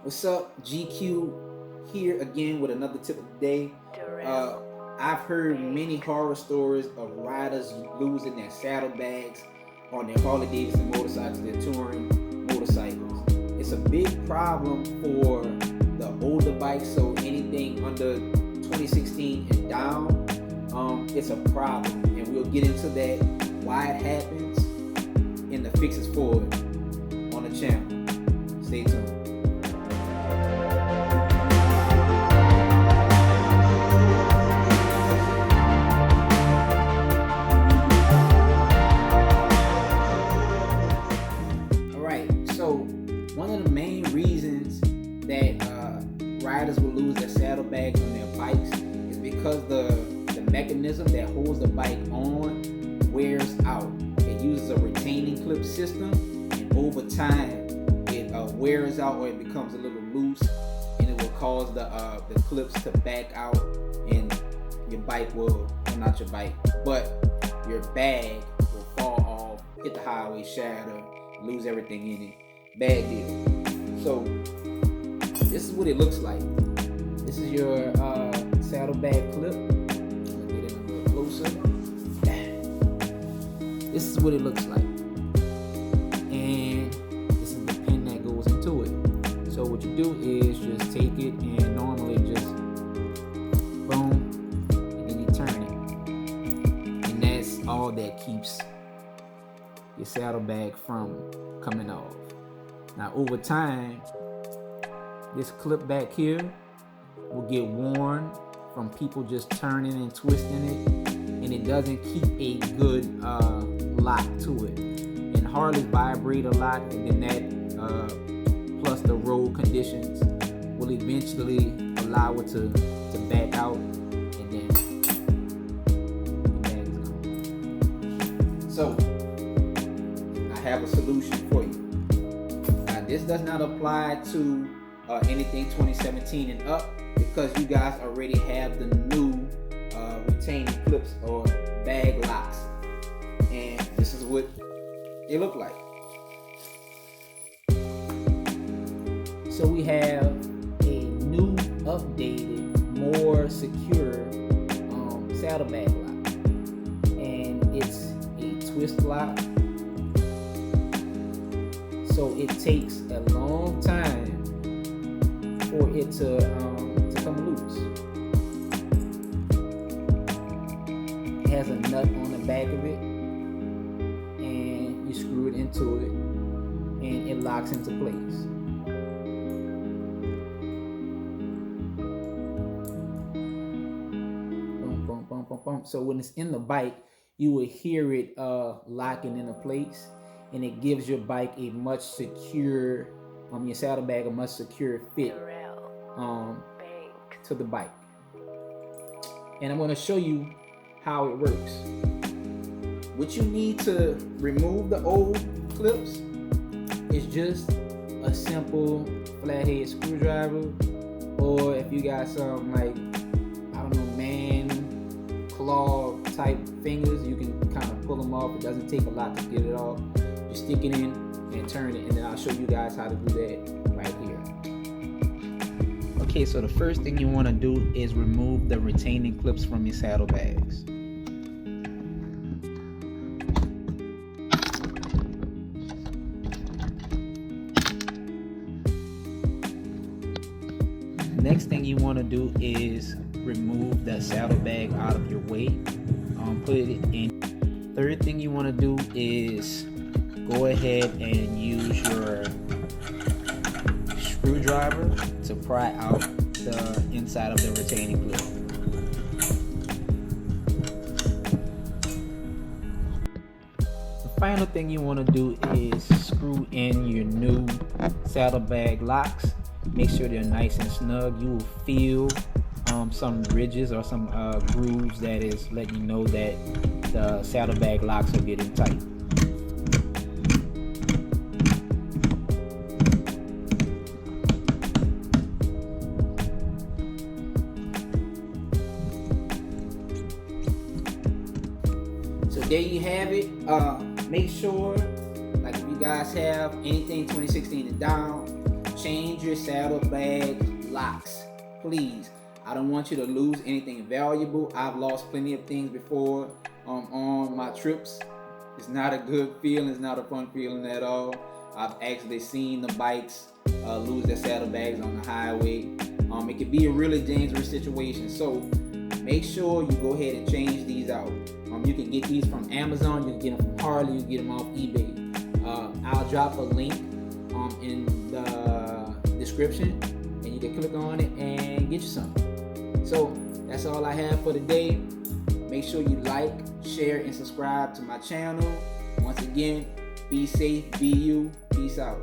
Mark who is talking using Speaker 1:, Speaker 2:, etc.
Speaker 1: What's up? GQ here again with another tip of the day. I've heard many horror stories of riders losing their saddlebags on their Harley Davidson motorcycles, their touring motorcycles. It's a big problem for the older bikes, so anything under 2016 and down, it's a problem. And we'll get into that, why it happens, and the fixes for it on the channel. Stay tuned. So one of the main reasons that riders will lose their saddlebags on their bikes is because the mechanism that holds the bike on wears out. It uses a retaining clip system, and over time it wears out, or it becomes a little loose, and it will cause the clips to back out, and your bike will, well, not your bike, but your bag will fall off, hit the highway, shatter, lose everything in it. Bad deal. So this is what it looks like. This is your saddlebag clip. Let me get in a little closer. This is what it looks like, and this is the pin that goes into it. So what you do is just take it and normally just boom, and then you turn it, and that's all that keeps your saddlebag from coming off. Now over time, this clip back here will get worn from people just turning and twisting it, and it doesn't keep a good lock to it. And Harleys vibrate a lot, and then that plus the road conditions will eventually allow it to back out, and then the bag is gone. So I have a solution for you. This does not apply to anything 2017 and up, because you guys already have the new retaining clips or bag locks, and this is what they look like. So we have a new, updated, more secure saddlebag lock, and it's a twist lock. So it takes a long time for it to come loose. It has a nut on the back of it, and you screw it into it, and it locks into place. Boom, boom, boom, boom, boom. So when it's in the bike, you will hear it locking into place, and it gives your bike a much secure, your saddlebag a much secure fit to the bike. And I'm going to show you how it works. What you need to remove the old clips is just a simple flathead screwdriver, or if you got some man claw type fingers, you can kind of pull them off. It doesn't take a lot to get it off. Just stick it in and turn it, and then I'll show you guys how to do that right here. Okay, so the first thing you want to do is remove the retaining clips from your saddlebags. Next thing you want to do is remove the saddlebag out of your way. Put it in. Third thing you want to do is go ahead and use your screwdriver to pry out the inside of the retaining clip. The final thing you want to do is screw in your new saddlebag locks. Make sure they're nice and snug. You will feel some ridges or some grooves that is letting you know that the saddlebag locks are getting tight. So there you have it. Make sure, like, if you guys have anything 2016 and down, change your saddlebag locks, please. I don't want you to lose anything valuable. I've lost plenty of things before on my trips. It's not a good feeling. It's not a fun feeling at all. I've actually seen the bikes lose their saddlebags on the highway. It could be a really dangerous situation. So make sure you go ahead and change these out. You can get these from Amazon. You can get them from Harley. You can get them off eBay. I'll drop a link in the description, and you can click on it and get you some. So that's all I have for today. Make sure you like, share, and subscribe to my channel. Once again, be safe, be you. Peace out.